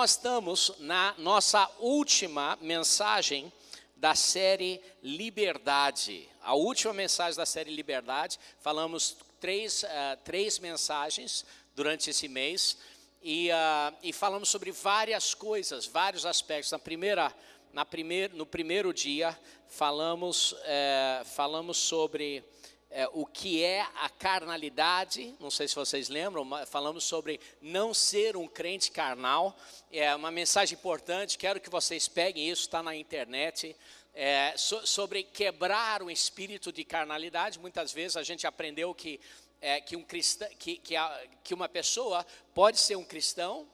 nós estamos na nossa última mensagem da série Liberdade. A última mensagem da série Liberdade, falamos três mensagens durante esse mês e falamos sobre várias coisas, vários aspectos. No primeiro dia, falamos sobre o que é a carnalidade. Não sei se vocês lembram, falamos sobre não ser um crente carnal. É uma mensagem importante, quero que vocês peguem isso, está na internet. Sobre quebrar o espírito de carnalidade. Muitas vezes a gente aprendeu que uma pessoa pode ser um cristão,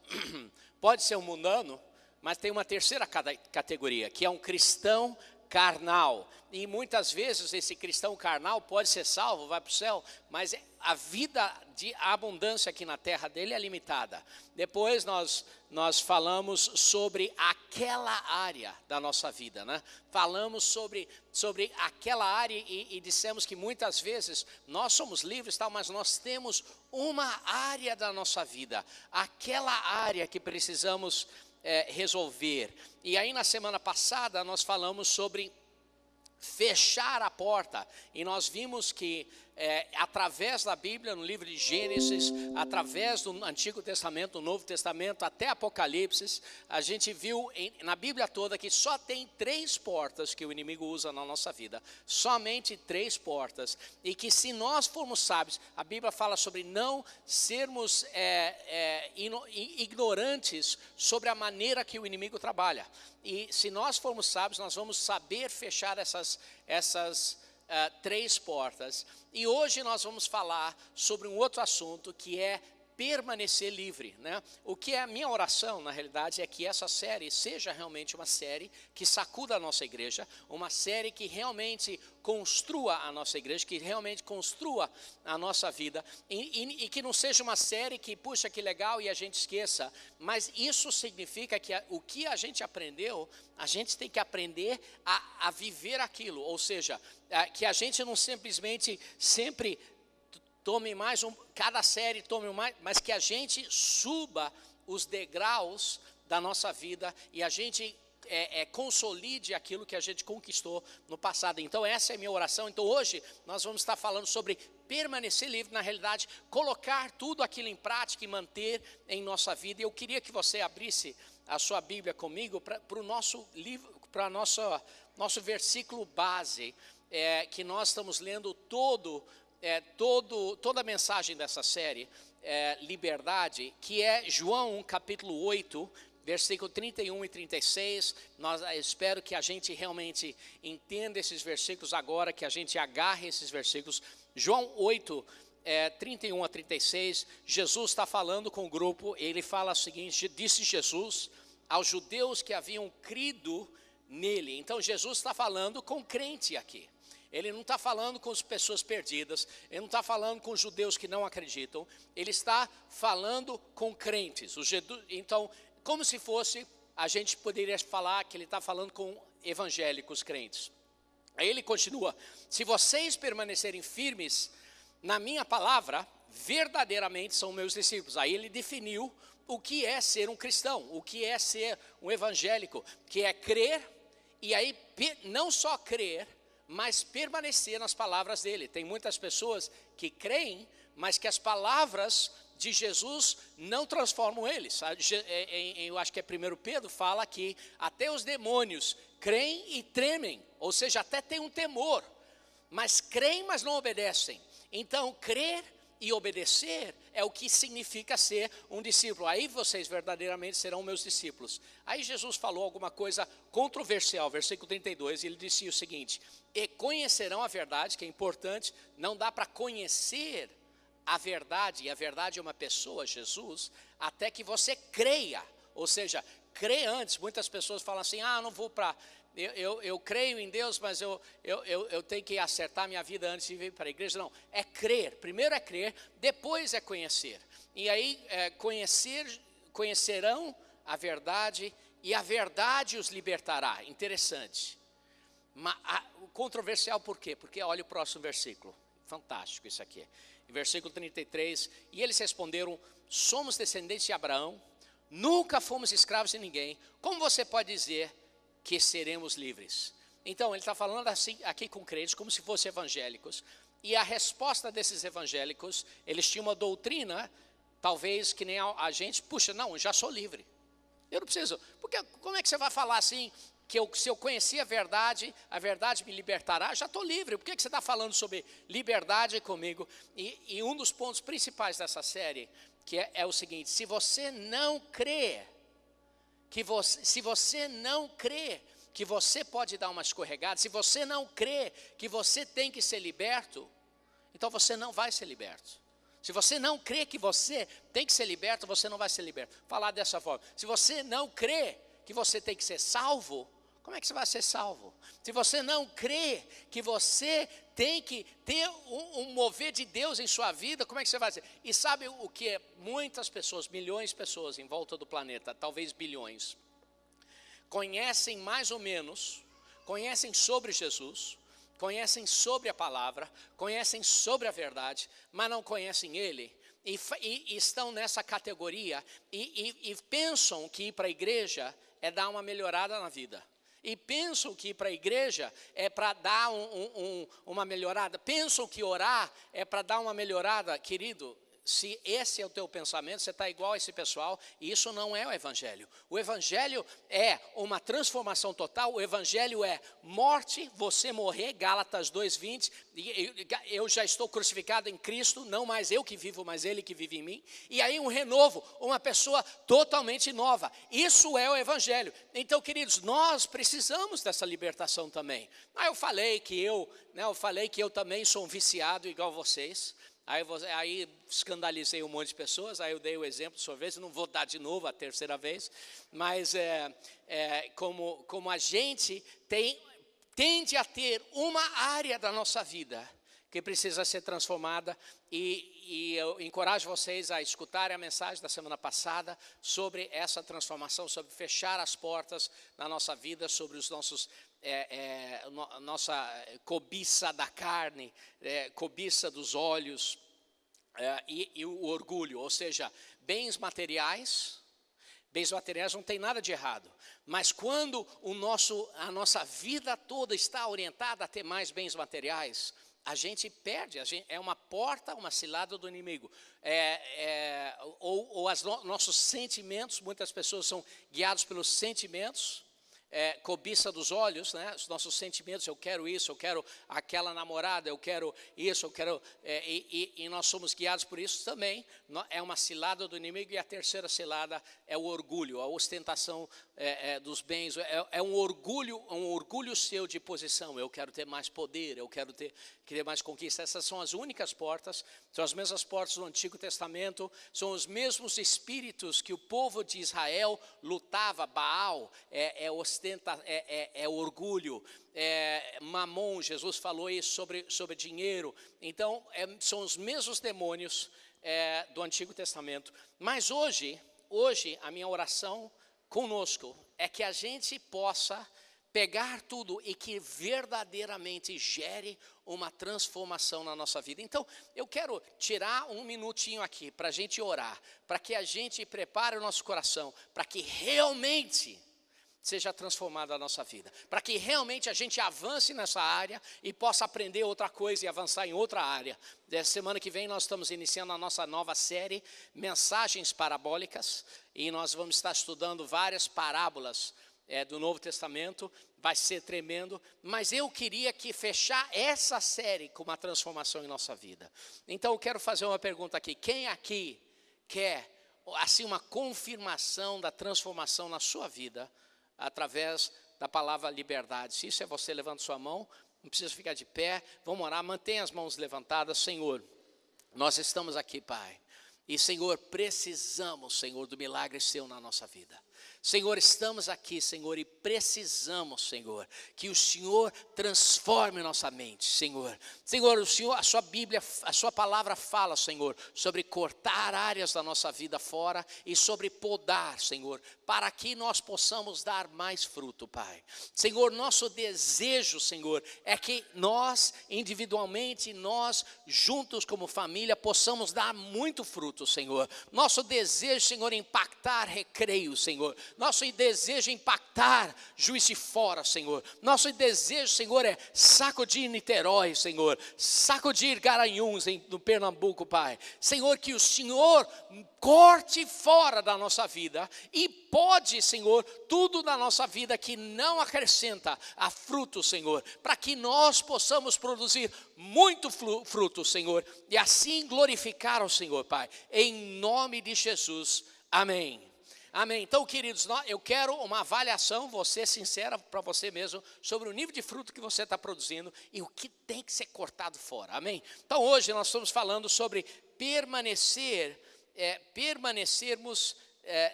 pode ser um mundano, mas tem uma terceira categoria, que é um cristão carnal. E muitas vezes esse cristão carnal pode ser salvo, vai para o céu, mas a vida de abundância aqui na terra dele é limitada. Depois nós falamos sobre aquela área da nossa vida, né? Falamos sobre aquela área e dissemos que muitas vezes nós somos livres, tal, mas nós temos uma área da nossa vida, aquela área que precisamos resolver. E aí na semana passada nós falamos sobre fechar a porta, e nós vimos que através da Bíblia, no livro de Gênesis, através do Antigo Testamento, do Novo Testamento, até Apocalipse, a gente viu na Bíblia toda que só tem 3 portas que o inimigo usa na nossa vida, somente 3 portas, e que se nós formos sábios, a Bíblia fala sobre não sermos ignorantes sobre a maneira que o inimigo trabalha, e se nós formos sábios, nós vamos saber fechar essas 3 portas. E hoje nós vamos falar sobre um outro assunto, que é permanecer livre, né? O que é a minha oração, na realidade, é que essa série seja realmente uma série que sacuda a nossa igreja, uma série que realmente construa a nossa igreja, que realmente construa a nossa vida, e que não seja uma série que, puxa, que legal, e a gente esqueça, mas isso significa que o que a gente aprendeu, a gente tem que aprender a viver aquilo, ou seja, que a gente não simplesmente sempre tome mais cada série tome mais, mas que a gente suba os degraus da nossa vida e a gente consolide aquilo que a gente conquistou no passado. Então essa é a minha oração. Então hoje nós vamos estar falando sobre permanecer livre, na realidade, colocar tudo aquilo em prática e manter em nossa vida. E eu queria que você abrisse a sua Bíblia comigo para o nosso livro, para nosso versículo base, que nós estamos lendo toda a mensagem dessa série, Liberdade, que é João capítulo 8, versículo 31 e 36, espero que a gente realmente entenda esses versículos agora, que a gente agarre esses versículos. João 8, 31 a 36, Jesus está falando com o grupo, ele fala o seguinte: disse Jesus aos judeus que haviam crido nele. Então Jesus está falando com crente aqui. Ele não está falando com as pessoas perdidas, ele não está falando com os judeus que não acreditam, ele está falando com crentes. Então, como se fosse, a gente poderia falar que ele está falando com evangélicos crentes. Aí ele continua: se vocês permanecerem firmes na minha palavra, verdadeiramente são meus discípulos. Aí ele definiu o que é ser um cristão, o que é ser um evangélico, que é crer, e aí não só crer, mas permanecer nas palavras dele. Tem muitas pessoas que creem, mas que as palavras de Jesus não transformam eles. Eu acho que é 1 Pedro, fala que até os demônios creem e tremem, ou seja, até tem um temor, mas creem, mas não obedecem. Então, crer e obedecer é o que significa ser um discípulo. Aí vocês verdadeiramente serão meus discípulos. Aí Jesus falou alguma coisa controversial, versículo 32, e ele disse o seguinte: e conhecerão a verdade, que é importante, não dá para conhecer a verdade, e a verdade é uma pessoa, Jesus, até que você creia, ou seja, crê antes. Muitas pessoas falam assim: não vou para... Eu creio em Deus, mas eu tenho que acertar minha vida antes de vir para a igreja. Não, é crer. Primeiro é crer, depois é conhecer. E aí conhecerão a verdade, e a verdade os libertará. Interessante. Controversial por quê? Porque olha o próximo versículo. Fantástico isso aqui. Versículo 33. E eles responderam: somos descendentes de Abraão, nunca fomos escravos de ninguém, como você pode dizer que seremos livres? Então, ele está falando assim, aqui com crentes, como se fossem evangélicos. E a resposta desses evangélicos, eles tinham uma doutrina, talvez que nem a gente, puxa, não, eu já sou livre. Eu não preciso, porque como é que você vai falar assim, que se eu conhecer a verdade me libertará, já estou livre. Por que você está falando sobre liberdade comigo? E um dos pontos principais dessa série, que é o seguinte: se você não crê, se você não crê que você pode dar uma escorregada, se você não crê que você tem que ser liberto, então você não vai ser liberto. Se você não crê que você tem que ser liberto, você não vai ser liberto. Falar dessa forma: se você não crê que você tem que ser salvo, como é que você vai ser salvo? Se você não crê que você tem que ter um mover de Deus em sua vida, como é que você vai ser? E sabe o que é? Muitas pessoas, milhões de pessoas em volta do planeta, talvez bilhões, conhecem mais ou menos, conhecem sobre Jesus, conhecem sobre a palavra, conhecem sobre a verdade, mas não conhecem Ele, e estão nessa categoria, e pensam que ir para a igreja é dar uma melhorada na vida, e pensam que ir para a igreja é para dar uma melhorada, pensam que orar é para dar uma melhorada. Querido, se esse é o teu pensamento, você está igual a esse pessoal, e isso não é o Evangelho. O Evangelho é uma transformação total. O Evangelho é morte, você morrer, Gálatas 2:20, eu já estou crucificado em Cristo, não mais eu que vivo, mas Ele que vive em mim. E aí um renovo, uma pessoa totalmente nova. Isso é o Evangelho. Então, queridos, nós precisamos dessa libertação também. Eu falei que eu também sou um viciado igual vocês. Aí escandalizei um monte de pessoas, aí eu dei o exemplo de sorvete, não vou dar de novo a terceira vez, mas como a gente tende a ter uma área da nossa vida que precisa ser transformada, e eu encorajo vocês a escutarem a mensagem da semana passada sobre essa transformação, sobre fechar as portas na nossa vida, sobre os nossos nossa cobiça da carne, cobiça dos olhos, e o orgulho, ou seja, bens materiais não tem nada de errado, mas quando a nossa vida toda está orientada a ter mais bens materiais, a gente perde, é uma porta, uma cilada do inimigo. Ou nossos sentimentos, muitas pessoas são guiadas pelos sentimentos, cobiça dos olhos, né? Os nossos sentimentos: eu quero isso, eu quero aquela namorada, eu quero isso, eu quero, e nós somos guiados por isso também. É uma cilada do inimigo. E a terceira cilada é o orgulho, a ostentação dos bens, é um orgulho seu de posição. Eu quero ter mais poder, eu quero ter mais conquista. Essas são as únicas portas, são as mesmas portas do Antigo Testamento, são os mesmos espíritos que o povo de Israel lutava. Baal é orgulho, mamon, Jesus falou isso sobre dinheiro. Então são os mesmos demônios do Antigo Testamento. Mas hoje a minha oração conosco é que a gente possa pegar tudo e que verdadeiramente gere uma transformação na nossa vida. Então, eu quero tirar um minutinho aqui para a gente orar, para que a gente prepare o nosso coração, para que realmente seja transformada a nossa vida, para que realmente a gente avance nessa área e possa aprender outra coisa e avançar em outra área. Semana que vem nós estamos iniciando a nossa nova série, Mensagens Parabólicas, e nós vamos estar estudando várias parábolas do Novo Testamento. Vai ser tremendo, mas eu queria fechar essa série com uma transformação em nossa vida. Então eu quero fazer uma pergunta aqui: quem aqui quer assim uma confirmação da transformação na sua vida através da palavra liberdade? Se isso é você, levanta sua mão, não precisa ficar de pé, vamos orar, mantenha as mãos levantadas. Senhor, nós estamos aqui, Pai, e Senhor, precisamos, Senhor, do milagre seu na nossa vida. Senhor, estamos aqui, Senhor, e precisamos, Senhor, que o Senhor transforme nossa mente, Senhor. Senhor, o Senhor, a sua Bíblia, a sua palavra fala, Senhor, sobre cortar áreas da nossa vida fora e sobre podar, Senhor, para que nós possamos dar mais fruto, Pai. Senhor, nosso desejo, Senhor, é que nós individualmente, nós juntos como família, possamos dar muito fruto, Senhor. Nosso desejo, Senhor, é impactar Recreio, Senhor. Nosso desejo é impactar Juiz de Fora, Senhor. Nosso desejo, Senhor, é sacudir Niterói, Senhor. Sacudir Garanhuns no Pernambuco, Pai. Senhor, que o Senhor corte fora da nossa vida e pode, Senhor, tudo da nossa vida que não acrescenta a fruto, Senhor, para que nós possamos produzir muito fruto, Senhor, e assim glorificar ao Senhor, Pai, em nome de Jesus, amém. Amém. Então, queridos, eu quero uma avaliação, você sincera para você mesmo, sobre o nível de fruto que você está produzindo e o que tem que ser cortado fora. Amém. Então, hoje nós estamos falando sobre permanecermos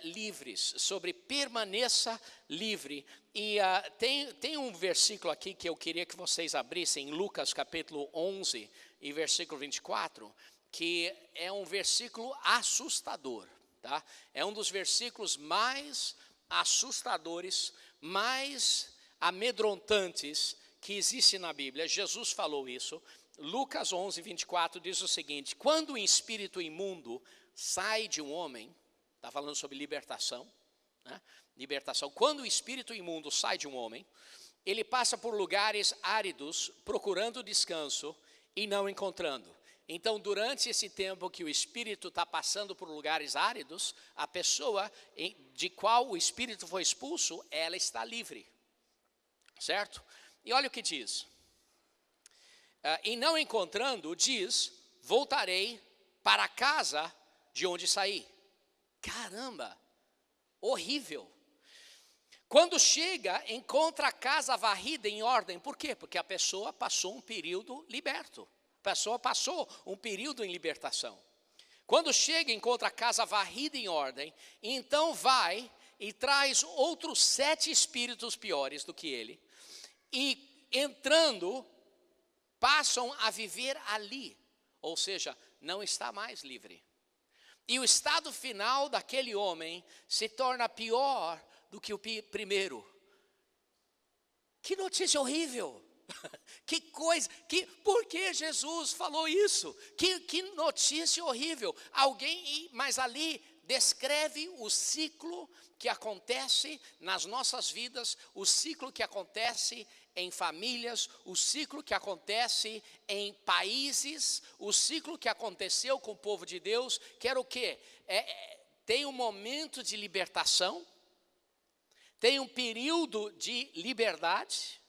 livres, sobre permaneça livre. E tem um versículo aqui que eu queria que vocês abrissem, em Lucas capítulo 11 e versículo 24, que é um versículo assustador. Tá? É um dos versículos mais assustadores, mais amedrontantes que existe na Bíblia. Jesus falou isso. Lucas 11, 24 diz o seguinte: quando o espírito imundo sai de um homem, está falando sobre libertação, né? Libertação. Quando o espírito imundo sai de um homem, ele passa por lugares áridos, procurando descanso e não encontrando. Então, durante esse tempo que o espírito está passando por lugares áridos, a pessoa de qual o espírito foi expulso, ela está livre, certo? E olha o que diz. E não encontrando, diz, voltarei para a casa de onde saí. Caramba, horrível. Quando chega, encontra a casa varrida em ordem. Por quê? Porque a pessoa passou um período liberto. A pessoa passou um período em libertação. Quando chega, encontra a casa varrida em ordem, então vai e traz outros 7 espíritos piores do que ele, e entrando, passam a viver ali, ou seja, não está mais livre. E o estado final daquele homem se torna pior do que o primeiro. Que notícia horrível! Que coisa, por que Jesus falou isso? Que notícia horrível. Mas ali descreve o ciclo que acontece nas nossas vidas, o ciclo que acontece em famílias, o ciclo que acontece em países, o ciclo que aconteceu com o povo de Deus, que era o quê? Tem um momento de libertação, tem um período de liberdade.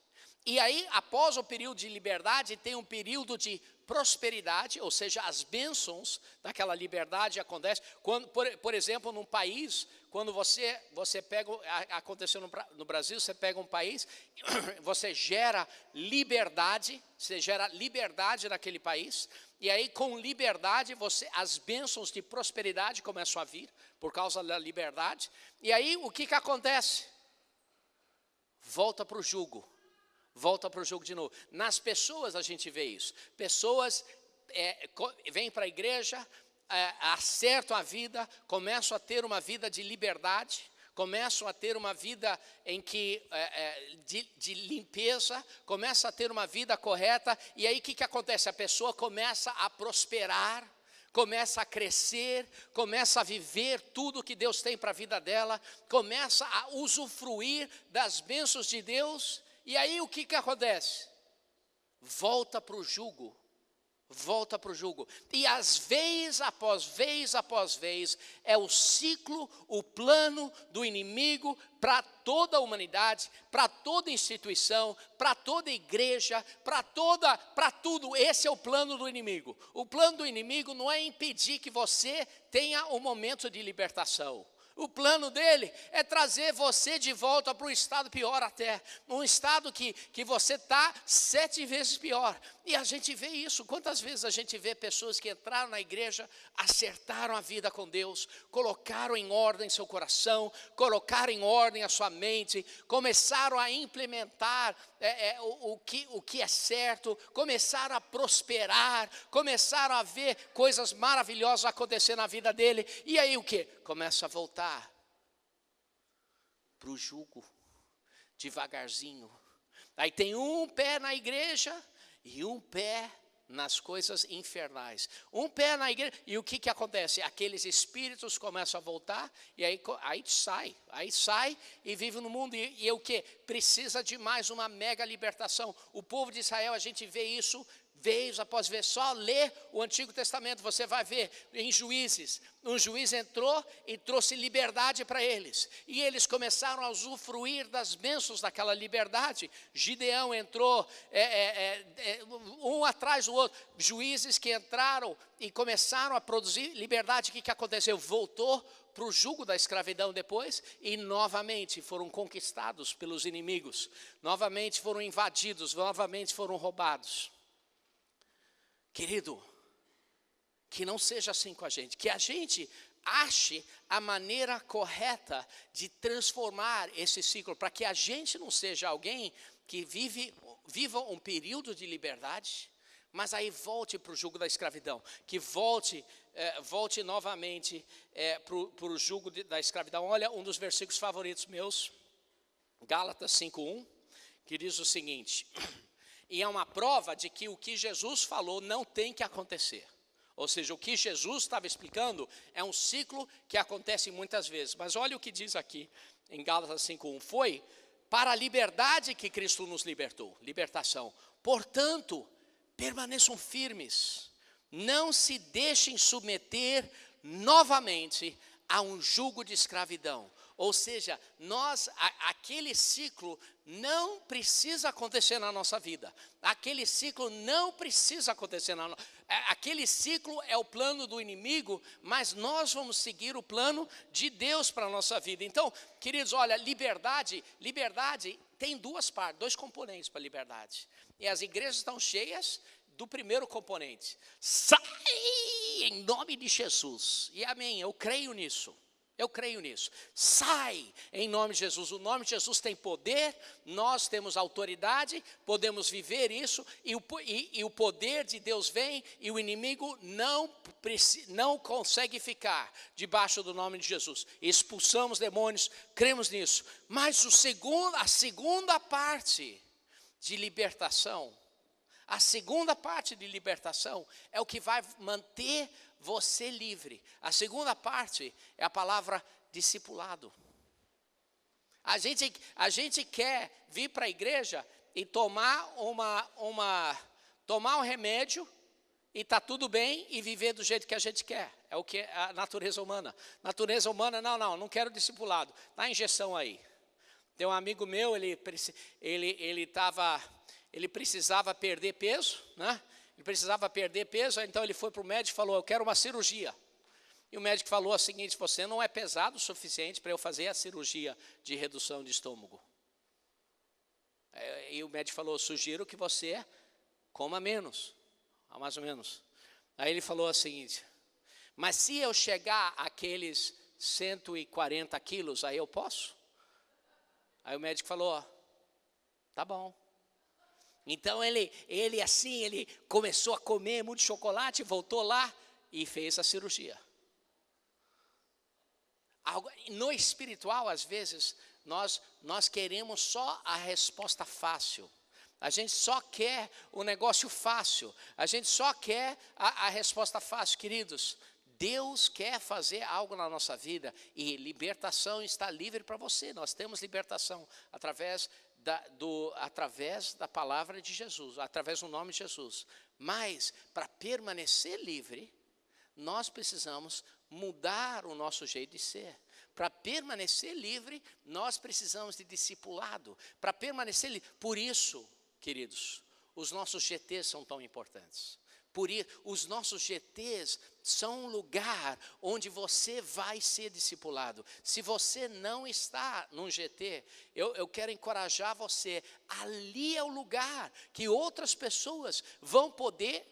E aí, após o período de liberdade, tem um período de prosperidade, ou seja, as bênçãos daquela liberdade acontecem. Quando, por exemplo, num país, quando você pega, aconteceu no Brasil, você pega um país, você gera liberdade naquele país, e aí com liberdade, as bênçãos de prosperidade começam a vir, por causa da liberdade, e aí o que acontece? Volta para o jugo. Volta para o jogo de novo. Nas pessoas a gente vê isso. Pessoas vêm para a igreja, acertam a vida, começam a ter uma vida de liberdade, começam a ter uma vida em que de limpeza, começam a ter uma vida correta, e aí o que acontece? A pessoa começa a prosperar, começa a crescer, começa a viver tudo que Deus tem para a vida dela, começa a usufruir das bênçãos de Deus. E aí o que acontece? Volta para o jugo. Volta para o jugo. E vez após vez, é o ciclo, o plano do inimigo para toda a humanidade, para toda instituição, para toda igreja, para tudo. Esse é o plano do inimigo. O plano do inimigo não é impedir que você tenha um momento de libertação. O plano dele é trazer você de volta para um estado pior até. Um estado que você está 7 vezes pior. E a gente vê isso. Quantas vezes a gente vê pessoas que entraram na igreja, acertaram a vida com Deus, colocaram em ordem seu coração, colocaram em ordem a sua mente, começaram a implementar o que é certo, começaram a prosperar, começaram a ver coisas maravilhosas acontecer na vida dele. E aí o que? Começa a voltar para o jugo, devagarzinho. Aí tem um pé na igreja e um pé nas coisas infernais. Um pé na igreja, e o que acontece? Aqueles espíritos começam a voltar, e aí sai e vive no mundo, e o que? Precisa de mais uma mega libertação. O povo de Israel, a gente vê isso vez após vez. Só lê o Antigo Testamento, você vai ver em Juízes. Um juiz entrou e trouxe liberdade para eles, e eles começaram a usufruir das bênçãos daquela liberdade. Gideão entrou, um atrás do outro, juízes que entraram e começaram a produzir liberdade. O que aconteceu? Voltou para o jugo da escravidão depois, e novamente foram conquistados pelos inimigos, novamente foram invadidos, novamente foram roubados. Querido, que não seja assim com a gente, que a gente ache a maneira correta de transformar esse ciclo, para que a gente não seja alguém que viva um período de liberdade, mas aí volte para o jugo da escravidão, que volte novamente para o jugo da escravidão. Olha, um dos versículos favoritos meus, Gálatas 5:1, que diz o seguinte: e é uma prova de que o que Jesus falou não tem que acontecer. Ou seja, o que Jesus estava explicando é um ciclo que acontece muitas vezes. Mas olha o que diz aqui em Gálatas 5:1. Foi para a liberdade que Cristo nos libertou. Libertação. Portanto, permaneçam firmes. Não se deixem submeter novamente a um jugo de escravidão. Ou seja, aquele ciclo não precisa acontecer na nossa vida. Aquele ciclo não precisa acontecer aquele ciclo é o plano do inimigo, mas nós vamos seguir o plano de Deus para a nossa vida. Então, queridos, olha, liberdade tem duas partes, 2 componentes para a liberdade. E as igrejas estão cheias do primeiro componente. Sai em nome de Jesus. E amém, eu creio nisso. Sai em nome de Jesus. O nome de Jesus tem poder, nós temos autoridade, podemos viver isso, e o poder de Deus vem, e o inimigo não consegue ficar debaixo do nome de Jesus. Expulsamos demônios, cremos nisso. Mas a segunda parte de libertação, é o que vai manter você livre. A segunda parte é a palavra discipulado. A gente quer vir para a igreja e tomar um remédio e tá tudo bem e viver do jeito que a gente quer. É o que é a natureza humana. Natureza humana, não quero discipulado. Dá a injeção aí. Tem um amigo meu, ele precisava perder peso, né? Ele precisava perder peso, então ele foi para o médico e falou: eu quero uma cirurgia. E o médico falou o seguinte: você não é pesado o suficiente para eu fazer a cirurgia de redução de estômago. E o médico falou: sugiro que você coma menos, mais ou menos. Aí ele falou o seguinte: mas se eu chegar àqueles 140 quilos, aí eu posso? Aí o médico falou: tá bom. Então ele começou a comer muito chocolate, voltou lá e fez a cirurgia. No espiritual, às vezes, nós queremos só a resposta fácil. A gente só quer o negócio fácil. A gente só quer a resposta fácil, queridos. Deus quer fazer algo na nossa vida, e libertação está livre para você. Nós temos libertação através da palavra de Jesus, através do nome de Jesus. Mas, para permanecer livre, nós precisamos mudar o nosso jeito de ser. Para permanecer livre, nós precisamos de discipulado. Para permanecer livre, por isso, queridos, os nossos GTs são tão importantes. Por isso, os nossos GTs são um lugar onde você vai ser discipulado. Se você não está num GT, eu quero encorajar você. Ali é o lugar que outras pessoas vão poder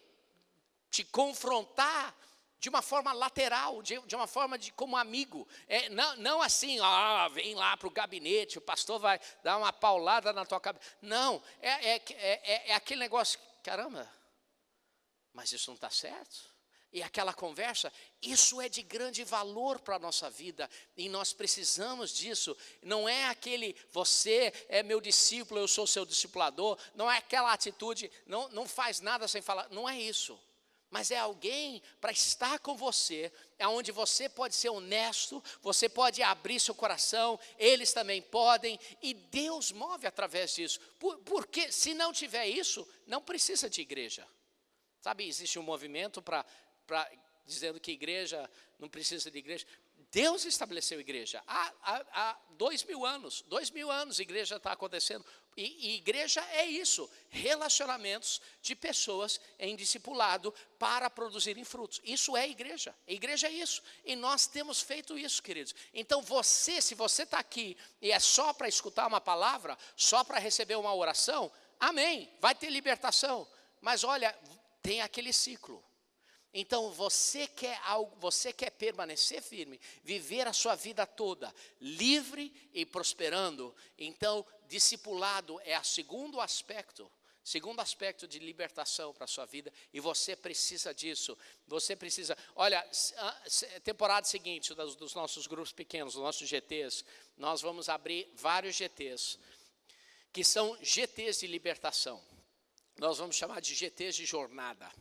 te confrontar de uma forma lateral, de uma forma como amigo. Não assim, vem lá para o gabinete, o pastor vai dar uma paulada na tua cabeça. Não, é aquele negócio, caramba, mas isso não está certo. E aquela conversa, isso é de grande valor para a nossa vida, e nós precisamos disso. Não é aquele, você é meu discípulo, eu sou seu discipulador, não é aquela atitude, não faz nada sem falar, não é isso. Mas é alguém para estar com você, é onde você pode ser honesto, você pode abrir seu coração, eles também podem, e Deus move através disso. Porque se não tiver isso, não precisa de igreja. Sabe, existe um movimento dizendo que igreja não precisa de igreja. Deus estabeleceu igreja há 2000 anos. 2000 anos a igreja está acontecendo. E igreja é isso, relacionamentos de pessoas em discipulado para produzirem frutos. Isso é igreja. A igreja é isso. E nós temos feito isso, queridos. Então se você está aqui e é só para escutar uma palavra, só para receber uma oração, amém, vai ter libertação. Mas olha, tem aquele ciclo. Então você quer permanecer firme, viver a sua vida toda livre e prosperando. Então discipulado é o segundo aspecto de libertação para a sua vida, e você precisa disso. Você precisa, olha, temporada seguinte dos nossos grupos pequenos, dos nossos GTs, nós vamos abrir vários GTs, que são GTs de libertação. Nós vamos chamar de GTs de jornada.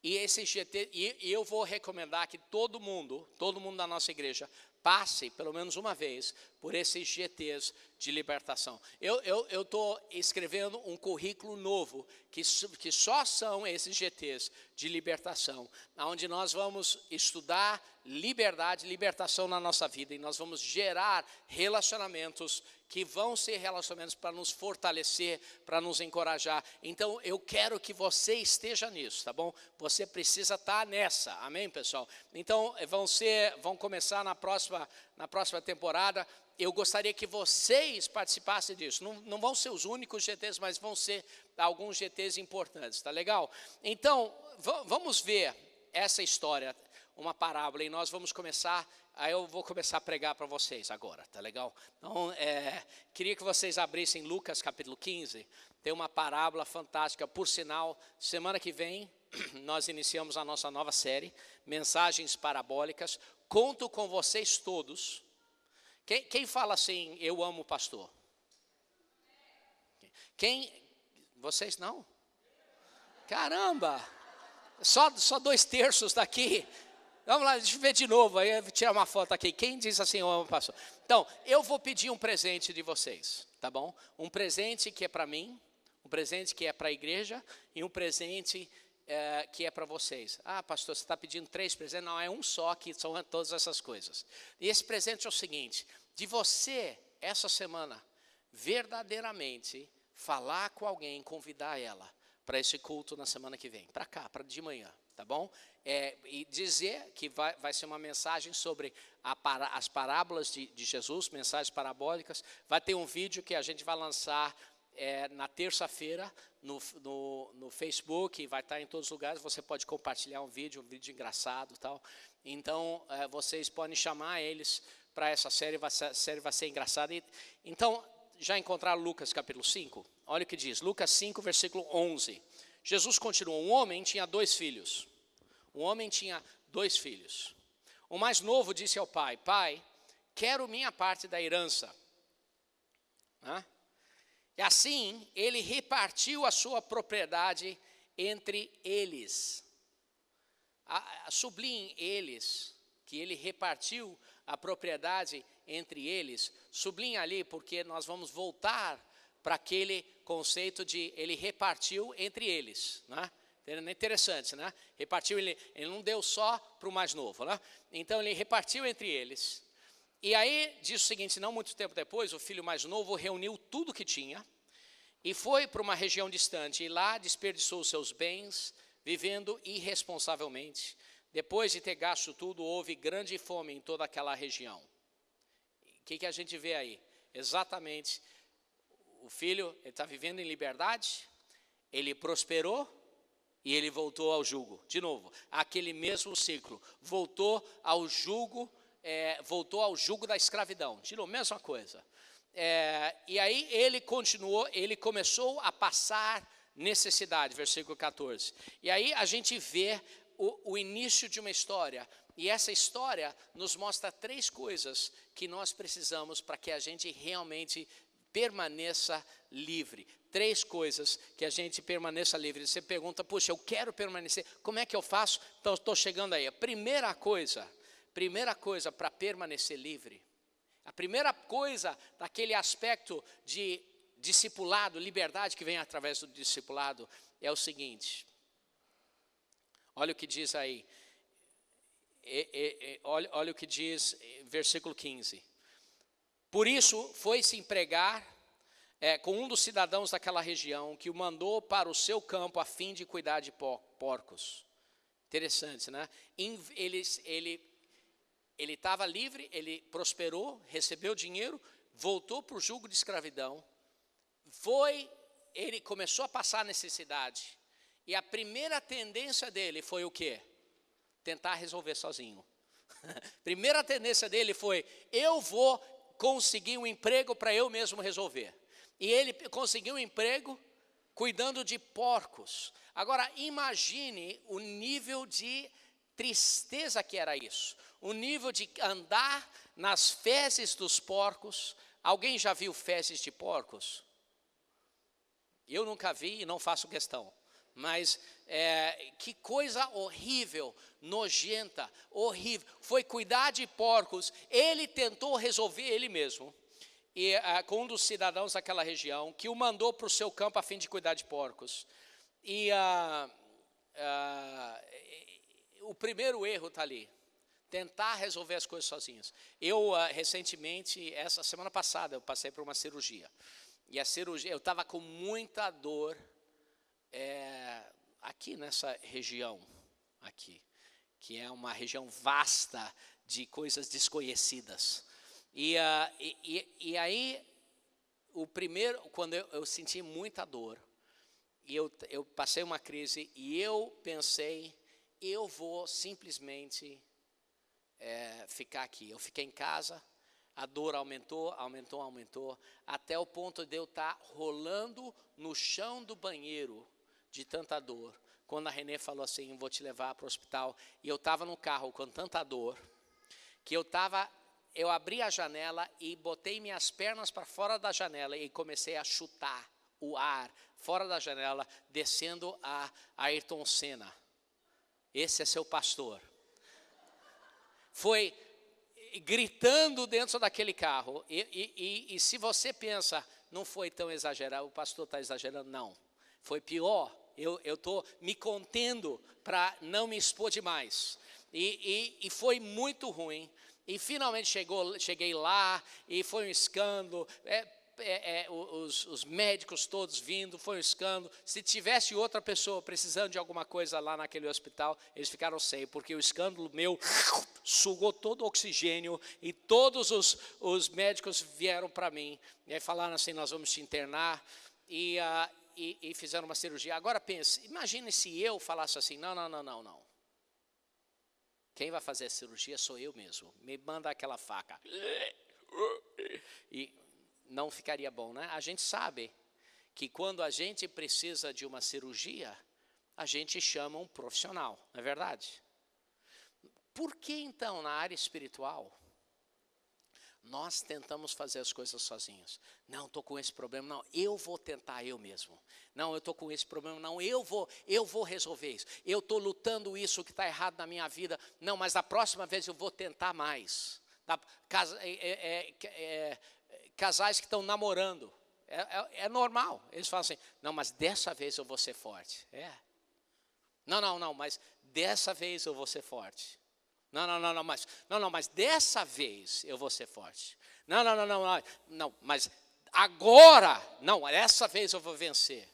E esse GT, e eu vou recomendar que todo mundo da nossa igreja passe pelo menos uma vez por esses GTs de libertação. Eu estou escrevendo um currículo novo, que só são esses GTs de libertação, onde nós vamos estudar libertação na nossa vida, e nós vamos gerar relacionamentos que vão ser relacionamentos para nos fortalecer, para nos encorajar. Então eu quero que você esteja nisso, tá bom? Você precisa estar nessa, amém, pessoal? Então vão começar na próxima temporada. Eu gostaria que vocês participassem disso. Não vão ser os únicos GTs, mas vão ser alguns GTs importantes, tá legal? Então vamos ver essa história, uma parábola, e nós vamos começar. Aí eu vou começar a pregar para vocês agora, tá legal? Então, queria que vocês abrissem Lucas capítulo 15, tem uma parábola fantástica. Por sinal, semana que vem, nós iniciamos a nossa nova série, Mensagens Parabólicas. Conto com vocês todos. Quem fala assim, eu amo o pastor? Vocês não? Caramba! Só 2/3 daqui. Vamos lá, deixa eu ver de novo, aí eu vou tirar uma foto aqui. Quem diz assim, eu amo o pastor? Então, eu vou pedir um presente de vocês, tá bom? Um presente que é para mim, um presente que é para a igreja, e um presente que é para vocês. Ah, pastor, você está pedindo 3 presentes? Não, é um só, que são todas essas coisas. E esse presente é o seguinte, de você, essa semana, verdadeiramente, falar com alguém, convidar ela para esse culto na semana que vem, para cá, para de manhã, tá bom? E dizer que vai ser uma mensagem sobre as parábolas de Jesus, mensagens parabólicas. Vai ter um vídeo que a gente vai lançar na terça-feira no Facebook, vai estar em todos os lugares. Você pode compartilhar um vídeo engraçado e tal. Então vocês podem chamar eles para essa série, a série vai ser engraçada. Então, já encontraram Lucas capítulo 5? Olha o que diz, Lucas 5, versículo 11. Jesus continuou, um homem tinha 2 filhos. Um homem tinha 2 filhos. O mais novo disse ao pai, pai, quero minha parte da herança. E assim, ele repartiu a sua propriedade entre eles. Sublinhe eles, que ele repartiu a propriedade entre eles. Sublinhe ali, porque nós vamos voltar para aquele conceito de ele repartiu entre eles, né? É interessante, né? Repartiu, ele não deu só para o mais novo, né? Então ele repartiu entre eles. E aí diz o seguinte, não muito tempo depois, o filho mais novo reuniu tudo que tinha e foi para uma região distante, e lá desperdiçou seus bens vivendo irresponsavelmente. Depois de ter gasto tudo, houve grande fome em toda aquela região. O que a gente vê aí? Exatamente, o filho está vivendo em liberdade, ele prosperou e ele voltou ao jugo. De novo, aquele mesmo ciclo, voltou ao jugo da escravidão. De novo, mesma coisa. E aí ele continuou, ele começou a passar necessidade, versículo 14. E aí a gente vê o início de uma história. E essa história nos mostra 3 coisas que nós precisamos para que a gente realmente permaneça livre. 3 coisas que a gente permaneça livre. Você pergunta, puxa, eu quero permanecer, como é que eu faço? Então, estou chegando aí. A primeira coisa para permanecer livre, a primeira coisa daquele aspecto de discipulado, liberdade que vem através do discipulado, é o seguinte. Olha o que diz aí. Olha o que diz, versículo 15. Por isso, foi-se empregar com um dos cidadãos daquela região, que o mandou para o seu campo a fim de cuidar de porcos. Interessante, né? Ele estava livre, ele prosperou, recebeu dinheiro, voltou para o jugo de escravidão, ele começou a passar necessidade, e a primeira tendência dele foi o quê? Tentar resolver sozinho. Primeira tendência dele foi, eu vou conseguir um emprego para eu mesmo resolver. E ele conseguiu um emprego cuidando de porcos. Agora, imagine o nível de tristeza que era isso. O nível de andar nas fezes dos porcos. Alguém já viu fezes de porcos? Eu nunca vi e não faço questão. Mas que coisa horrível, nojenta, horrível. Foi cuidar de porcos. Ele tentou resolver ele mesmo. E com um dos cidadãos daquela região, que o mandou para o seu campo a fim de cuidar de porcos. E o primeiro erro está ali. Tentar resolver as coisas sozinhos. Eu, recentemente, essa semana passada, eu passei por uma cirurgia. E a cirurgia, eu estava com muita dor aqui nessa região, aqui, que é uma região vasta de coisas desconhecidas. E aí, quando eu senti muita dor, e eu passei uma crise, e eu pensei, eu vou simplesmente ficar aqui. Eu fiquei em casa, a dor aumentou, até o ponto de eu estar rolando no chão do banheiro de tanta dor. Quando a Renê falou assim, vou te levar para o hospital, e eu estava no carro com tanta dor, que eu abri a janela e botei minhas pernas para fora da janela e comecei a chutar o ar fora da janela, descendo a Ayrton Senna. Esse é seu pastor. Foi gritando dentro daquele carro. E se você pensa, não foi tão exagerado, o pastor está exagerando, não. Foi pior. Eu estou me contendo para não me expor demais. E foi muito ruim. E finalmente cheguei lá, e foi um escândalo. Os médicos todos vindo, foi um escândalo. Se tivesse outra pessoa precisando de alguma coisa lá naquele hospital, eles ficaram sem, porque o escândalo meu sugou todo o oxigênio, e todos os médicos vieram para mim, e aí falaram assim, nós vamos te internar, e fizeram uma cirurgia. Agora pense, imagine se eu falasse assim, não. Quem vai fazer a cirurgia sou eu mesmo, me manda aquela faca. E não ficaria bom, né? A gente sabe que quando a gente precisa de uma cirurgia, a gente chama um profissional, não é verdade? Por que então na área espiritual nós tentamos fazer as coisas sozinhos? Não, estou com esse problema, não, eu vou tentar eu mesmo. Não, eu estou com esse problema, não, eu vou resolver isso. Eu estou lutando isso que está errado na minha vida. Não, mas da próxima vez eu vou tentar mais. Casais que estão namorando, é normal. Eles falam assim, não, mas dessa vez eu vou ser forte. Não, mas dessa vez eu vou ser forte. Não, mas dessa vez eu vou ser forte. Não, mas agora, não, dessa vez eu vou vencer.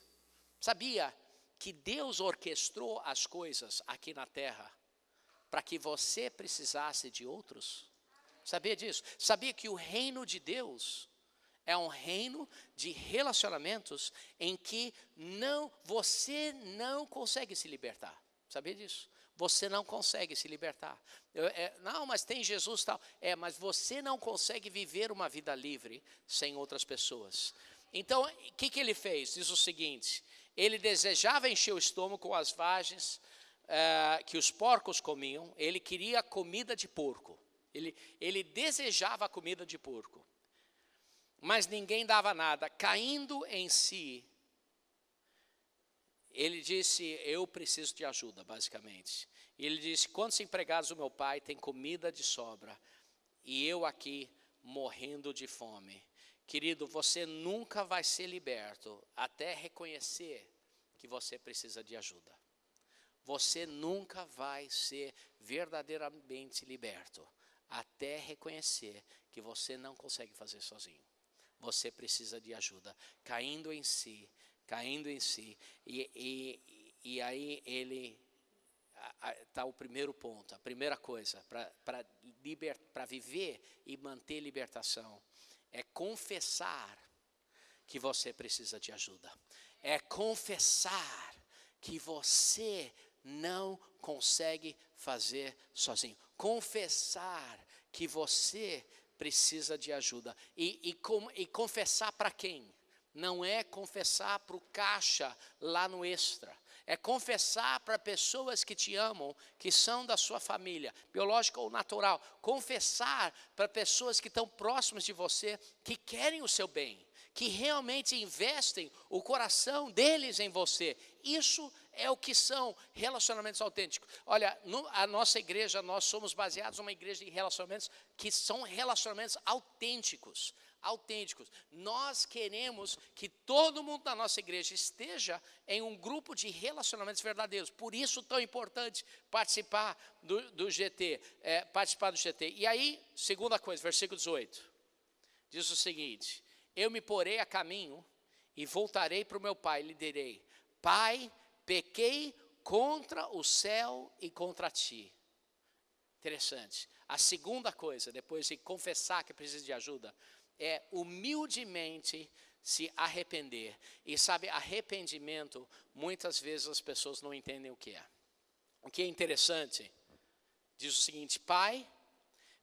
Sabia que Deus orquestrou as coisas aqui na terra para que você precisasse de outros? Sabia disso? Sabia que o reino de Deus é um reino de relacionamentos em que você não consegue se libertar? Sabia disso? Você não consegue se libertar. Não, mas tem Jesus e tal. Mas você não consegue viver uma vida livre sem outras pessoas. Então, o que ele fez? Diz o seguinte: ele desejava encher o estômago com as vagens que os porcos comiam. Ele queria comida de porco. Ele desejava a comida de porco. Mas ninguém dava nada. Caindo em si, ele disse: eu preciso de ajuda, basicamente. E ele disse: quantos empregados do meu pai têm comida de sobra, e eu aqui morrendo de fome? Querido, você nunca vai ser liberto até reconhecer que você precisa de ajuda. Você nunca vai ser verdadeiramente liberto até reconhecer que você não consegue fazer sozinho. Você precisa de ajuda, caindo em si. E aí ele está o primeiro ponto, a primeira coisa para viver e manter libertação é confessar que você precisa de ajuda. É confessar que você não consegue fazer sozinho. Confessar que você precisa de ajuda. E confessar para quem? Não é confessar para o caixa lá no extra. É confessar para pessoas que te amam, que são da sua família, biológica ou natural. Confessar para pessoas que estão próximas de você, que querem o seu bem, que realmente investem o coração deles em você. Isso é o que são relacionamentos autênticos. Olha, a nossa igreja, nós somos baseados numa igreja de relacionamentos que são relacionamentos autênticos. Nós queremos que todo mundo da nossa igreja esteja em um grupo de relacionamentos verdadeiros. Por isso tão importante participar do GT. E aí, segunda coisa, versículo 18. Diz o seguinte: eu me porei a caminho e voltarei para o meu pai, e lhe direi: Pai, pequei contra o céu e contra ti. Interessante. A segunda coisa, depois de confessar que precisa de ajuda, é humildemente se arrepender. E sabe, arrependimento, muitas vezes as pessoas não entendem o que é. O que é interessante, diz o seguinte: Pai,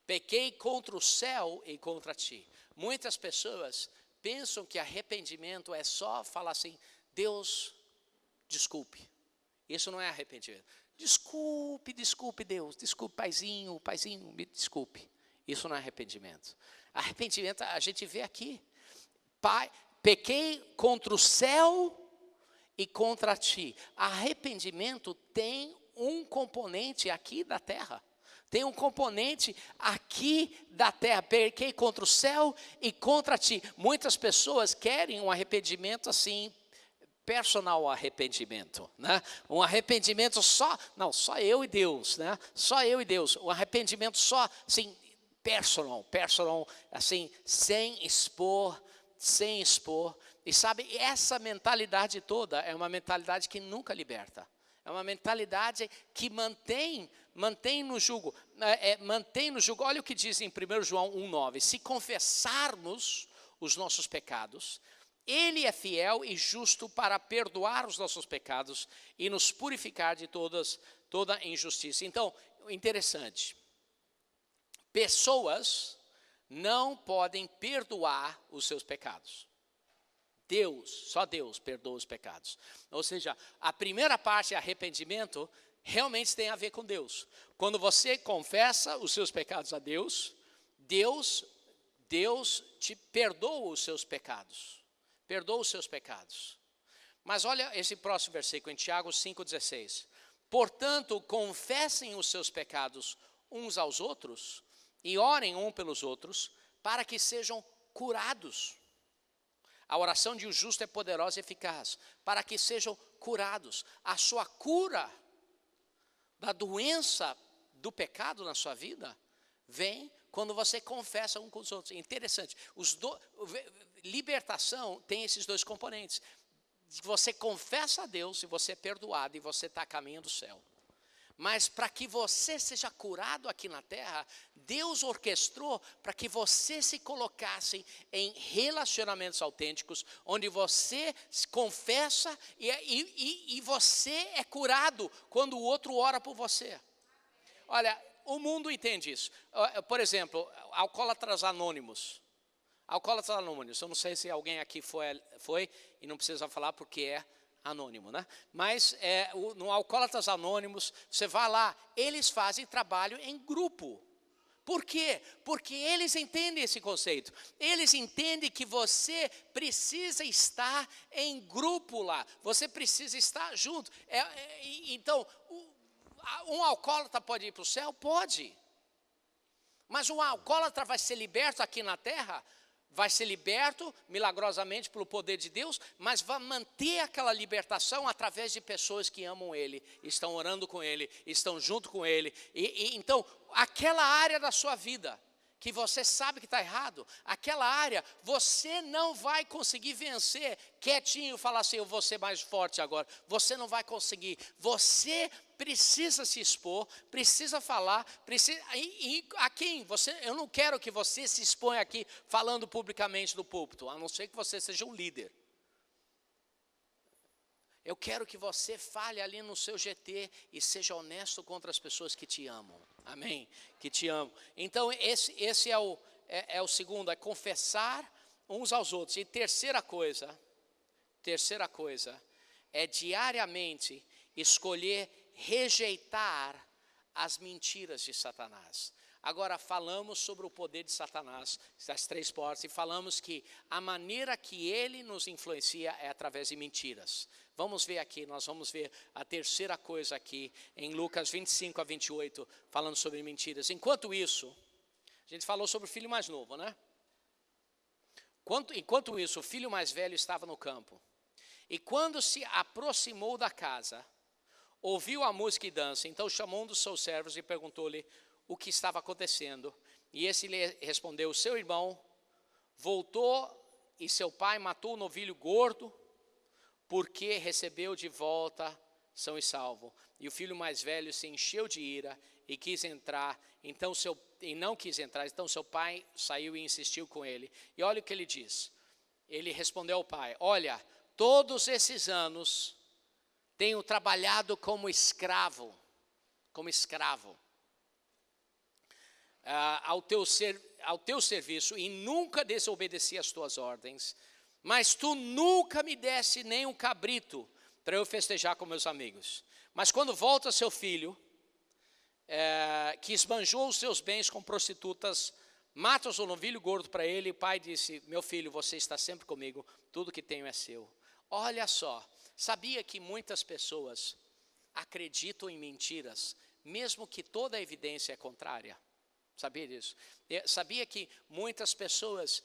pequei contra o céu e contra ti. Muitas pessoas pensam que arrependimento é só falar assim: Deus, desculpe. Isso não é arrependimento. Desculpe Deus, desculpe paizinho, me desculpe. Isso não é arrependimento. Arrependimento a gente vê aqui. Pai, pequei contra o céu e contra ti. Arrependimento tem um componente aqui da terra. Tem um componente aqui da terra. Pequei contra o céu e contra ti. Muitas pessoas querem um arrependimento assim, personal arrependimento, né? Um arrependimento só eu e Deus, né? Só eu e Deus. Um arrependimento só, assim, personal, assim, sem expor. E sabe, essa mentalidade toda é uma mentalidade que nunca liberta. É uma mentalidade que mantém no jugo. Mantém no jugo. Olha o que diz em 1 João 1,9. Se confessarmos os nossos pecados, Ele é fiel e justo para perdoar os nossos pecados e nos purificar de toda injustiça. Então, interessante. Pessoas não podem perdoar os seus pecados. Só Deus perdoa os pecados. Ou seja, a primeira parte, arrependimento, realmente tem a ver com Deus. Quando você confessa os seus pecados a Deus, Deus te perdoa os seus pecados. Perdoa os seus pecados. Mas olha esse próximo versículo, em Tiago 5,16. Portanto, confessem os seus pecados uns aos outros e orem um pelos outros para que sejam curados. A oração de um justo é poderosa e eficaz, para que sejam curados. A sua cura da doença do pecado na sua vida vem quando você confessa um com os outros. Interessante, libertação tem esses dois componentes. você confessa a Deus e você é perdoado e você está a caminho do céu. Mas para que você seja curado aqui na terra, Deus orquestrou para que você se colocasse em relacionamentos autênticos, onde você confessa e você é curado quando o outro ora por você. Olha, o mundo entende isso. Por exemplo, alcoólatras anônimos. Alcoólatras anônimos, eu não sei se alguém aqui foi e não precisa falar porque é anônimo, né? Mas no Alcoólatras Anônimos, você vai lá, eles fazem trabalho em grupo. Por quê? Porque eles entendem esse conceito. Eles entendem que você precisa estar em grupo lá. Você precisa estar junto. Então, um alcoólatra pode ir para o céu? Pode. Mas um alcoólatra vai ser liberto aqui na terra? Vai ser liberto milagrosamente pelo poder de Deus, mas vai manter aquela libertação através de pessoas que amam Ele, estão orando com Ele, estão junto com Ele. Então, aquela área da sua vida que você sabe que está errado, aquela área você não vai conseguir vencer quietinho, falar assim, eu vou ser mais forte agora. Você não vai conseguir. Você precisa se expor, precisa falar, a quem? Eu não quero que você se exponha aqui falando publicamente do púlpito, a não ser que você seja um líder. Eu quero que você fale ali no seu GT e seja honesto contra as pessoas que te amam. Amém? Que te amam. Então, esse é o segundo, é confessar uns aos outros. E terceira coisa é diariamente escolher rejeitar as mentiras de Satanás. Agora falamos sobre o poder de Satanás, das três portas, e falamos que a maneira que ele nos influencia é através de mentiras. Vamos ver aqui, nós vamos ver a terceira coisa aqui, em Lucas 25 a 28, falando sobre mentiras. Enquanto isso, a gente falou sobre o filho mais novo, né? Enquanto isso, o filho mais velho estava no campo. E quando se aproximou da casa, ouviu a música e dança, então chamou um dos seus servos e perguntou-lhe o que estava acontecendo. E esse lhe respondeu, seu irmão voltou e seu pai matou o novilho gordo, porque recebeu de volta são e salvo. E o filho mais velho se encheu de ira e quis entrar, não quis entrar, então seu pai saiu e insistiu com ele. E olha o que ele diz. Ele respondeu ao pai, olha, todos esses anos tenho trabalhado como escravo, ao teu serviço e nunca desobedeci às tuas ordens, mas tu nunca me deste nem um cabrito para eu festejar com meus amigos. Mas quando volta seu filho, que esbanjou os seus bens com prostitutas, matas o novilho gordo para ele, e o pai disse, meu filho, você está sempre comigo, tudo que tenho é seu. Olha só, sabia que muitas pessoas acreditam em mentiras, mesmo que toda a evidência é contrária? Sabia disso? Sabia que muitas pessoas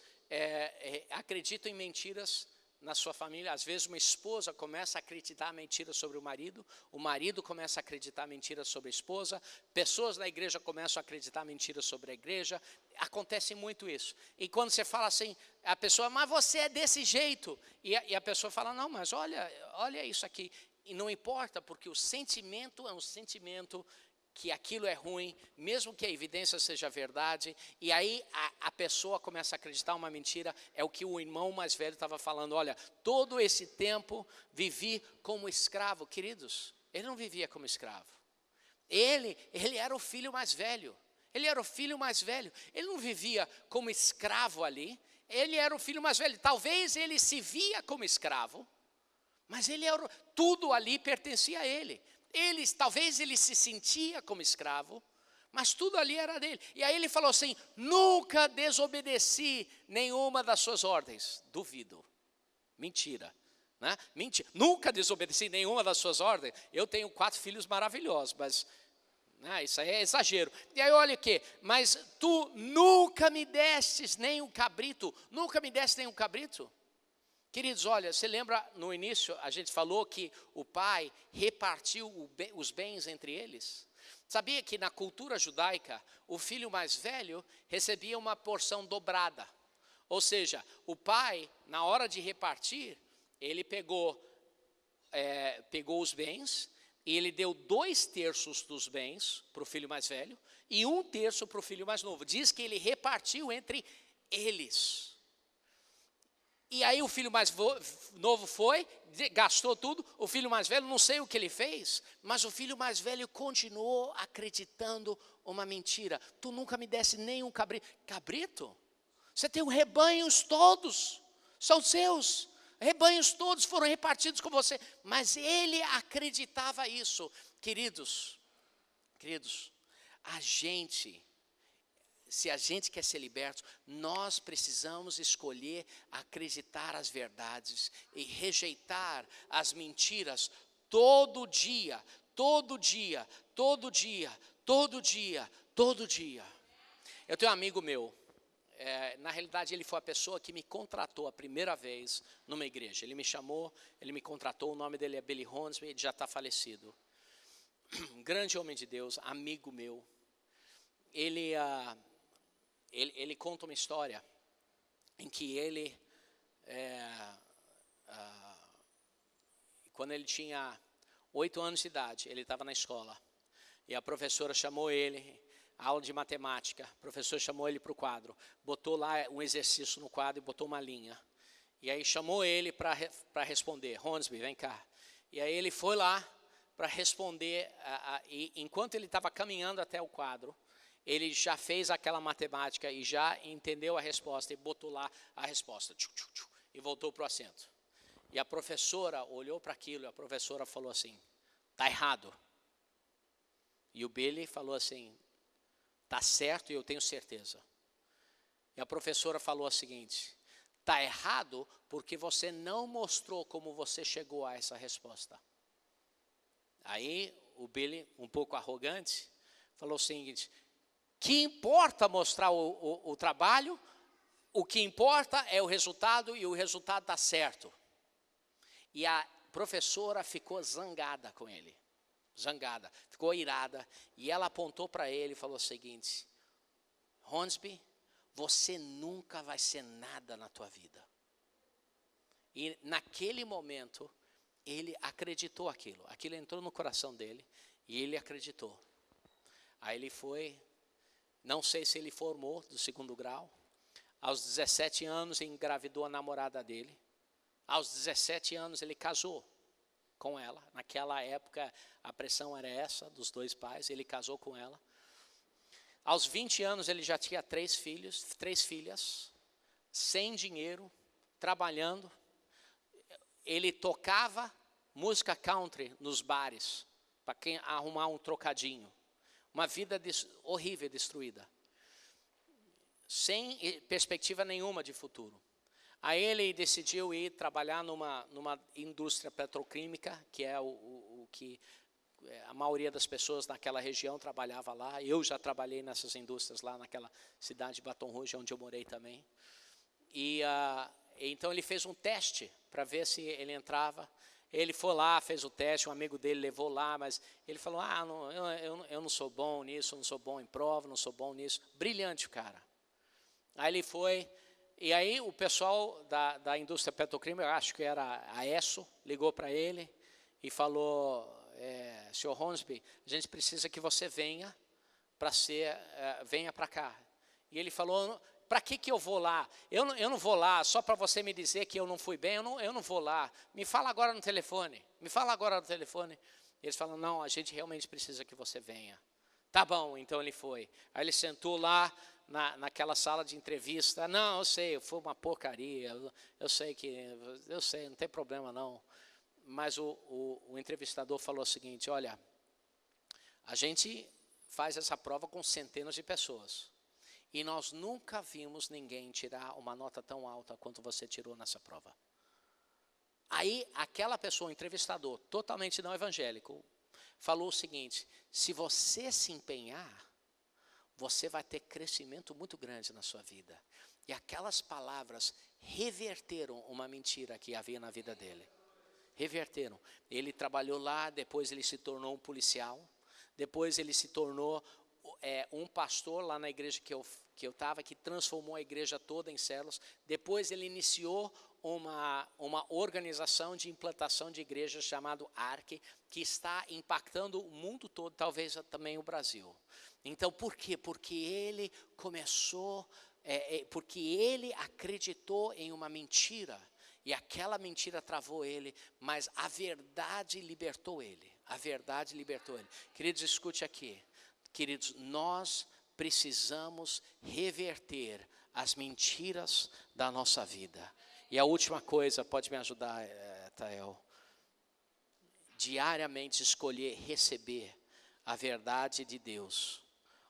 acreditam em mentiras na sua família? Às vezes uma esposa começa a acreditar mentiras sobre o marido começa a acreditar mentiras sobre a esposa, pessoas na igreja começam a acreditar mentiras sobre a igreja, acontece muito isso. E quando você fala assim, a pessoa, mas você é desse jeito, e a pessoa fala, não, mas olha isso aqui, e não importa, porque o sentimento é um sentimento que aquilo é ruim, mesmo que a evidência seja verdade, e aí a pessoa começa a acreditar uma mentira, é o que o irmão mais velho estava falando, olha, todo esse tempo vivi como escravo. Queridos, ele não vivia como escravo, ele era o filho mais velho, ele não vivia como escravo ali, ele era o filho mais velho, talvez ele se via como escravo, mas tudo ali pertencia a ele. Talvez ele se sentia como escravo, mas tudo ali era dele. E aí ele falou assim, nunca desobedeci nenhuma das suas ordens. Duvido, mentira, né? Nunca desobedeci nenhuma das suas ordens. Eu tenho 4 filhos maravilhosos, mas isso aí é exagero. E aí olha o que, mas tu nunca me destes nem um cabrito. Queridos, olha, você lembra no início, a gente falou que o pai repartiu os bens entre eles? Sabia que na cultura judaica, o filho mais velho recebia uma porção dobrada. Ou seja, o pai, na hora de repartir, ele pegou pegou os bens e ele deu 2/3 dos bens para o filho mais velho e 1/3 para o filho mais novo. Diz que ele repartiu entre eles. E aí o filho mais novo foi, gastou tudo. O filho mais velho, não sei o que ele fez, mas o filho mais velho continuou acreditando uma mentira. Tu nunca me desse nem um cabrito. Cabrito? Você tem rebanhos todos, são seus. Rebanhos todos foram repartidos com você. Mas ele acreditava isso. Queridos, se a gente quer ser liberto, nós precisamos escolher acreditar as verdades e rejeitar as mentiras todo dia, todo dia, todo dia, todo dia, todo dia. Eu tenho um amigo meu, na realidade ele foi a pessoa que me contratou a primeira vez numa igreja. Ele me chamou, ele me contratou, o nome dele é Billy Hornsby, ele já está falecido. Um grande homem de Deus, amigo meu. Ele conta uma história em que ele, quando ele tinha 8 anos de idade, ele estava na escola. E a professora chamou ele, aula de matemática, o professor chamou ele para o quadro, botou lá um exercício no quadro e botou uma linha. E aí chamou ele para responder, Hornsby, vem cá. E aí ele foi lá para responder, e enquanto ele estava caminhando até o quadro, ele já fez aquela matemática e já entendeu a resposta e botou lá a resposta. E voltou para o assento. E a professora olhou para aquilo e a professora falou assim, está errado. E o Billy falou assim, está certo e eu tenho certeza. E a professora falou o seguinte, está errado porque você não mostrou como você chegou a essa resposta. Aí o Billy, um pouco arrogante, falou o seguinte, que importa mostrar o trabalho, o que importa é o resultado e o resultado está certo. E a professora ficou zangada com ele, ficou irada. E ela apontou para ele e falou o seguinte, Hornsby, você nunca vai ser nada na tua vida. E naquele momento, ele acreditou aquilo entrou no coração dele e ele acreditou. Aí ele foi... Não sei se ele formou do 2º grau. Aos 17 anos, ele engravidou a namorada dele. Aos 17 anos, ele casou com ela. Naquela época, a pressão era essa, dos 2 pais. Ele casou com ela. Aos 20 anos, ele já tinha 3 filhas, sem dinheiro, trabalhando. Ele tocava música country nos bares, para quem arrumar um trocadinho. Uma vida horrível, destruída. Sem perspectiva nenhuma de futuro. Aí ele decidiu ir trabalhar numa indústria petroquímica, que é o que a maioria das pessoas naquela região trabalhava lá. Eu já trabalhei nessas indústrias lá naquela cidade de Baton Rouge, onde eu morei também. E então ele fez um teste para ver se ele entrava. Ele foi lá, fez o teste, um amigo dele levou lá, mas ele falou, eu não sou bom nisso, não sou bom em prova, não sou bom nisso. Brilhante, cara. Aí ele foi, e aí o pessoal da indústria petroquímica, eu acho que era a ESSO, ligou para ele e falou, senhor Hornsby, a gente precisa que você venha para cá. E ele falou, para que eu vou lá? Eu não vou lá só para você me dizer que eu não fui bem, eu não vou lá. Me fala agora no telefone, Eles falam, não, a gente realmente precisa que você venha. Tá bom, então ele foi. Aí ele sentou lá naquela sala de entrevista. Não, eu sei, foi uma porcaria, eu sei, não tem problema não. Mas o entrevistador falou o seguinte, olha, a gente faz essa prova com centenas de pessoas. E nós nunca vimos ninguém tirar uma nota tão alta quanto você tirou nessa prova. Aí, aquela pessoa, o entrevistador, totalmente não evangélico, falou o seguinte, se você se empenhar, você vai ter crescimento muito grande na sua vida. E aquelas palavras reverteram uma mentira que havia na vida dele. Reverteram. Ele trabalhou lá, depois ele se tornou um policial, depois ele se tornou um pastor lá na igreja que eu estava, que transformou a igreja toda em células. Depois ele iniciou uma organização de implantação de igrejas chamado ARC, que está impactando o mundo todo, talvez também o Brasil. Então, por quê? Porque ele começou, porque ele acreditou em uma mentira, e aquela mentira travou ele, mas a verdade libertou ele. A verdade libertou ele. Queridos, escute aqui. Queridos, nós precisamos reverter as mentiras da nossa vida. E a última coisa, pode me ajudar, Tael? Diariamente escolher receber a verdade de Deus.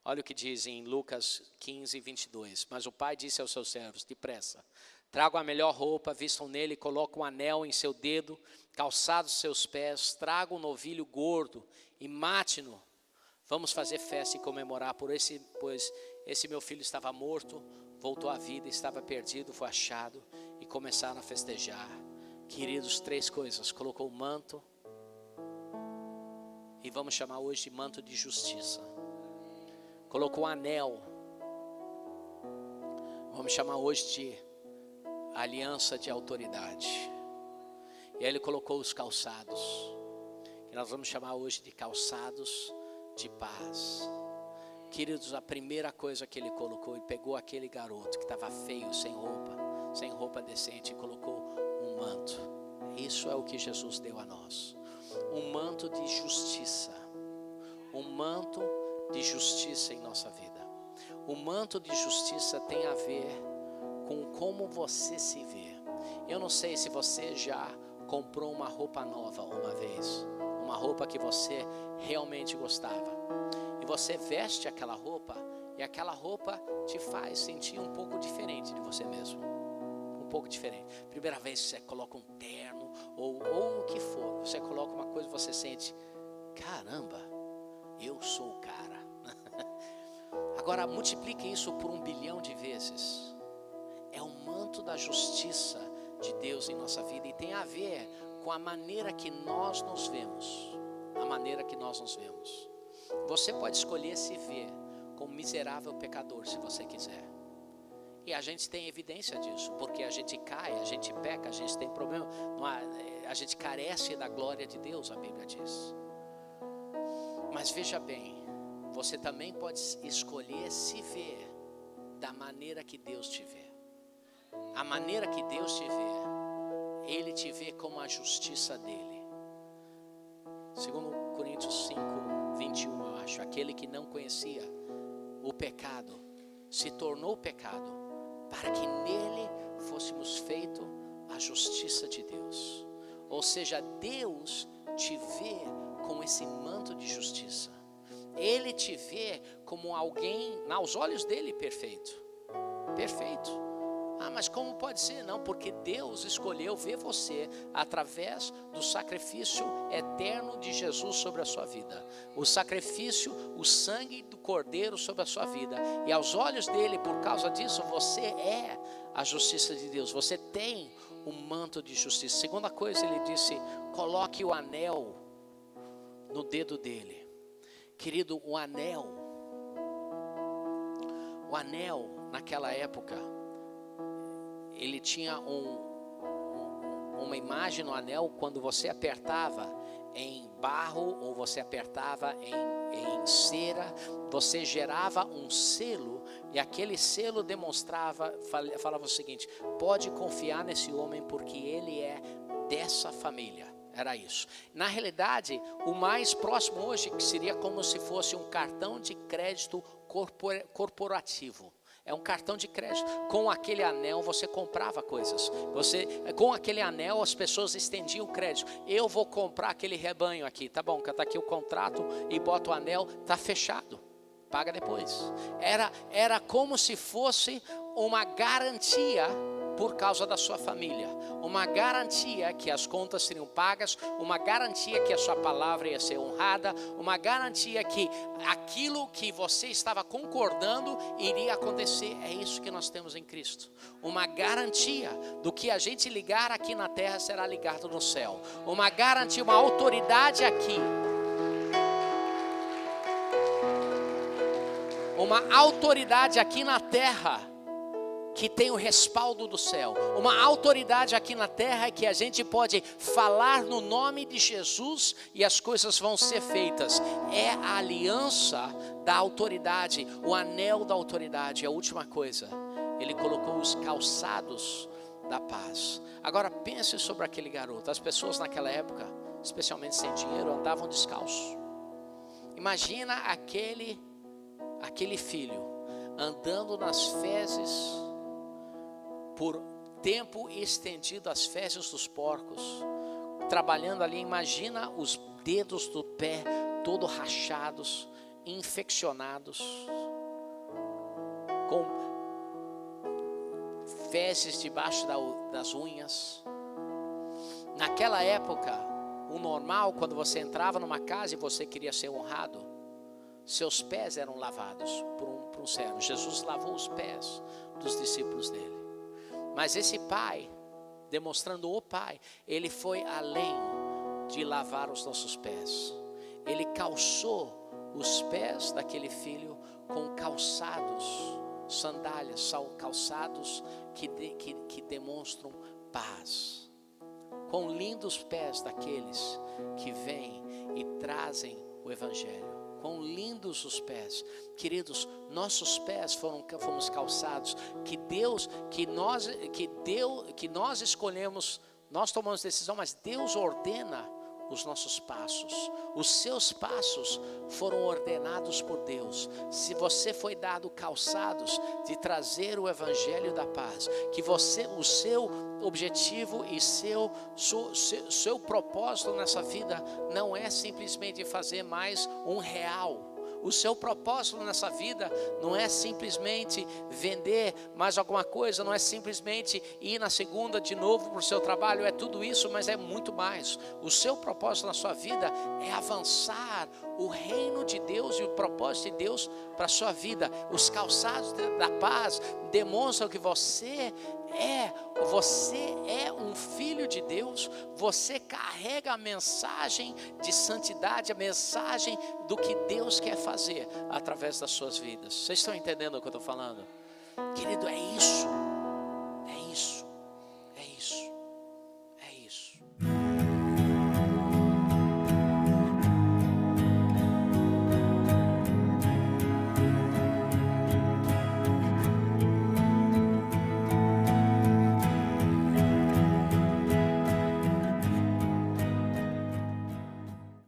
Olha o que diz em Lucas 15, 22. Mas o pai disse aos seus servos: depressa, tragam a melhor roupa, vistam nele, colocam um anel em seu dedo, calçados seus pés, tragam um novilho gordo e mate-no. Vamos fazer festa e comemorar, pois esse meu filho estava morto, voltou à vida, estava perdido, foi achado, e começaram a festejar. Queridos, 3 coisas: colocou o manto, e vamos chamar hoje de manto de justiça. Colocou o anel, vamos chamar hoje de aliança de autoridade. E aí ele colocou os calçados, que nós vamos chamar hoje de calçados de paz. Queridos, a primeira coisa que ele colocou, ele pegou aquele garoto que estava feio, sem roupa decente, e colocou um manto. Isso é o que Jesus deu a nós. Um manto de justiça. Um manto de justiça em nossa vida. O manto de justiça tem a ver com como você se vê. Eu não sei se você já comprou uma roupa nova uma vez, uma roupa que você realmente gostava, e você veste aquela roupa, e aquela roupa te faz sentir um pouco diferente de você mesmo, um pouco diferente. Primeira vez que você coloca um terno, ou o que for, você coloca uma coisa e você sente: caramba, eu sou o cara. Agora multiplique isso por 1 bilhão de vezes. É o manto da justiça de Deus em nossa vida, e tem a ver com a maneira que nós nos vemos. A maneira que nós nos vemos. Você pode escolher se ver como miserável pecador, se você quiser. E a gente tem evidência disso, porque a gente cai, a gente peca, a gente tem problema, a gente carece da glória de Deus, a Bíblia diz. Mas veja bem, você também pode escolher se ver da maneira que Deus te vê. A maneira que Deus te vê, Ele te vê como a justiça dEle. Segundo Coríntios 5, 21, eu acho, aquele que não conhecia o pecado, se tornou pecado, para que nele fôssemos feito a justiça de Deus. Ou seja, Deus te vê com esse manto de justiça. Ele te vê como alguém, aos olhos dele, perfeito. Perfeito. Ah, mas como pode ser? Não, porque Deus escolheu ver você através do sacrifício eterno de Jesus sobre a sua vida. O sacrifício, o sangue do Cordeiro sobre a sua vida. E aos olhos dele, por causa disso, você é a justiça de Deus. Você tem o manto de justiça. Segunda coisa, ele disse: coloque o anel no dedo dele. Querido, o anel naquela época, ele tinha uma imagem no anel. Quando você apertava em barro ou você apertava em cera, você gerava um selo, e aquele selo falava o seguinte: pode confiar nesse homem porque ele é dessa família. Era isso. Na realidade, o mais próximo hoje, que seria como se fosse um cartão de crédito corporativo. É um cartão de crédito. Com aquele anel você comprava coisas. Com aquele anel as pessoas estendiam o crédito. Eu vou comprar aquele rebanho aqui. Tá bom, está aqui o contrato, e bota o anel, está fechado. Paga depois. Era como se fosse uma garantia por causa da sua família. Uma garantia que as contas seriam pagas, uma garantia que a sua palavra ia ser honrada, uma garantia que aquilo que você estava concordando iria acontecer. É isso que nós temos em Cristo. Uma garantia do que a gente ligar aqui na terra será ligado no céu. Uma garantia, uma autoridade aqui. Uma autoridade aqui na terra que tem o respaldo do céu, uma autoridade aqui na terra que a gente pode falar no nome de Jesus e as coisas vão ser feitas. É a aliança da autoridade, o anel da autoridade. A última coisa, ele colocou os calçados da paz. Agora pense sobre aquele garoto. As pessoas naquela época, especialmente sem dinheiro, andavam descalços. Imagina aquele filho andando nas fezes por tempo estendido, as fezes dos porcos, trabalhando ali. Imagina os dedos do pé todo rachados, infeccionados, com fezes debaixo das unhas. Naquela época, o normal, quando você entrava numa casa e você queria ser honrado, seus pés eram lavados por um servo. Jesus lavou os pés dos discípulos dele. Mas esse pai, demonstrando o pai, ele foi além de lavar os nossos pés. Ele calçou os pés daquele filho com calçados, sandálias, calçados que demonstram paz. Quão lindos pés daqueles que vêm e trazem o evangelho. Quão lindos os pés, queridos. Nossos pés fomos calçados. Que nós escolhemos, nós tomamos decisão, mas Deus ordena os nossos passos. Os seus passos foram ordenados por Deus. Se você foi dado calçados de trazer o evangelho da paz, que o seu objetivo e seu propósito nessa vida não é simplesmente fazer mais R$1. O seu propósito nessa vida não é simplesmente vender mais alguma coisa, não é simplesmente ir na segunda de novo para o seu trabalho. É tudo isso, mas é muito mais. O seu propósito na sua vida é avançar o reino de Deus e o propósito de Deus para a sua vida. Os calçados da paz demonstram que você é um filho de Deus. Você carrega a mensagem de santidade, a mensagem do que Deus quer fazer através das suas vidas. Vocês estão entendendo o que eu estou falando? Querido, é isso.